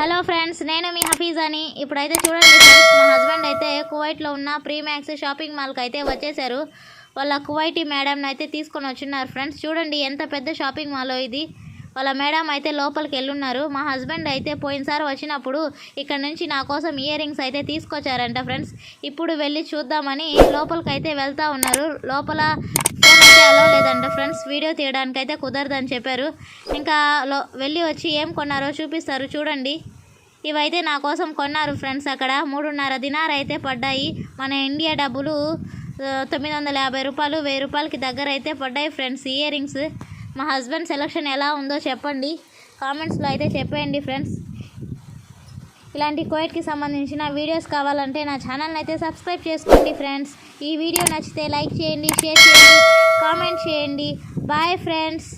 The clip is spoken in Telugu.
హలో ఫ్రెండ్స్, నేను మీ హఫీజాని. ఇప్పుడైతే చూడండి ఫ్రెండ్స్, మా హస్బెండ్ అయితే కువైట్లో ఉన్న ప్రీమాక్స్ షాపింగ్ మాల్కి అయితే వచ్చేసారు. వాళ్ళ కువైటీ మేడంని అయితే తీసుకొని వచ్చిన్నారు ఫ్రెండ్స్. చూడండి ఎంత పెద్ద షాపింగ్ మాల్ ఇది. వాళ్ళ మేడం అయితే లోపలికి వెళ్ళున్నారు. మా హస్బెండ్ అయితే పోయినసారి వచ్చినప్పుడు ఇక్కడ నుంచి నా కోసం ఇయర్ రింగ్స్ అయితే తీసుకొచ్చారంట ఫ్రెండ్స్. ఇప్పుడు వెళ్ళి చూద్దామని లోపలికి అయితే వెళ్తూ ఉన్నారు. లోపల ఫోన్ అయితే అలో లేదంట ఫ్రెండ్స్, వీడియో తీయడానికి అయితే కుదరదని చెప్పారు. ఇంకా వెళ్ళి వచ్చి ఏం కొన్నారో చూపిస్తారు చూడండి. ఇవైతే నా కోసం కొన్నారు ఫ్రెండ్స్. అక్కడ 3.5 దినార్ అయితే పడ్డాయి. మన ఇండియా డబ్బులు 950 రూపాయలు, 1000 రూపాయలకి దగ్గర అయితే పడ్డాయి ఫ్రెండ్స్ ఇయర్ రింగ్స్. మా హస్బెండ్ సెలక్షన్ ఎలా ఉందో చెప్పండి, కామెంట్స్లో అయితే చెప్పేయండి ఫ్రెండ్స్. ఇలాంటి కువైట్కి సంబంధించిన వీడియోస్ కావాలంటే నా ఛానల్ని అయితే సబ్స్క్రైబ్ చేసుకోండి ఫ్రెండ్స్. ఈ వీడియో నచ్చితే లైక్ చేయండి, షేర్ చేయండి, కామెంట్ చేయండి. Bye friends.